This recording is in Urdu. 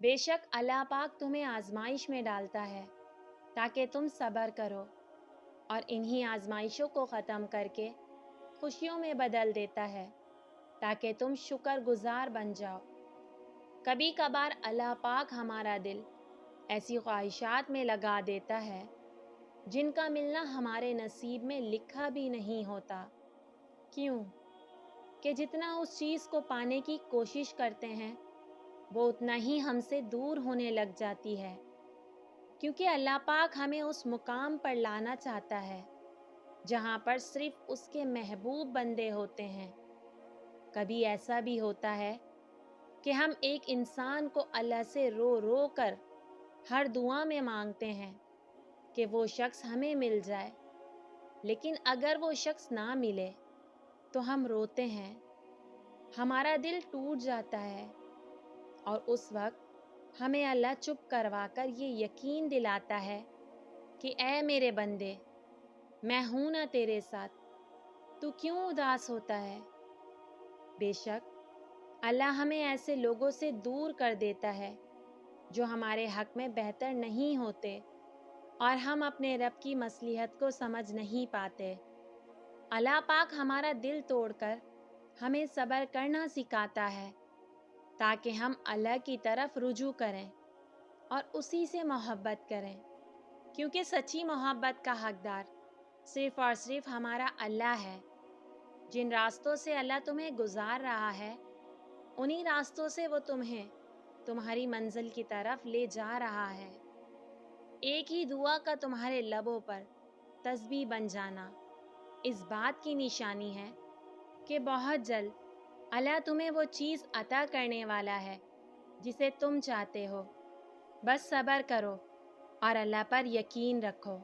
بے شک اللہ پاک تمہیں آزمائش میں ڈالتا ہے تاکہ تم صبر کرو، اور انہی آزمائشوں کو ختم کر کے خوشیوں میں بدل دیتا ہے تاکہ تم شکر گزار بن جاؤ۔ کبھی کبھار اللہ پاک ہمارا دل ایسی خواہشات میں لگا دیتا ہے جن کا ملنا ہمارے نصیب میں لکھا بھی نہیں ہوتا۔ کیوں کہ جتنا اس چیز کو پانے کی کوشش کرتے ہیں وہ اتنا ہی ہم سے دور ہونے لگ جاتی ہے، کیونکہ اللہ پاک ہمیں اس مقام پر لانا چاہتا ہے جہاں پر صرف اس کے محبوب بندے ہوتے ہیں۔ کبھی ایسا بھی ہوتا ہے کہ ہم ایک انسان کو اللہ سے رو رو کر ہر دعا میں مانگتے ہیں کہ وہ شخص ہمیں مل جائے، لیکن اگر وہ شخص نہ ملے تو ہم روتے ہیں، ہمارا دل ٹوٹ جاتا ہے، اور اس وقت ہمیں اللہ چپ کروا کر یہ یقین دلاتا ہے کہ اے میرے بندے، میں ہوں نا تیرے ساتھ، تو کیوں اداس ہوتا ہے؟ بے شک اللہ ہمیں ایسے لوگوں سے دور کر دیتا ہے جو ہمارے حق میں بہتر نہیں ہوتے اور ہم اپنے رب کی مصلحت کو سمجھ نہیں پاتے۔ اللہ پاک ہمارا دل توڑ کر ہمیں صبر کرنا سکھاتا ہے تاکہ ہم اللہ کی طرف رجوع کریں اور اسی سے محبت کریں، کیونکہ سچی محبت کا حقدار صرف اور صرف ہمارا اللہ ہے۔ جن راستوں سے اللہ تمہیں گزار رہا ہے انہی راستوں سے وہ تمہیں تمہاری منزل کی طرف لے جا رہا ہے۔ ایک ہی دعا کا تمہارے لبوں پر تسبیح بن جانا اس بات کی نشانی ہے کہ بہت جلد اللہ تمہیں وہ چیز عطا کرنے والا ہے جسے تم چاہتے ہو۔ بس صبر کرو اور اللہ پر یقین رکھو۔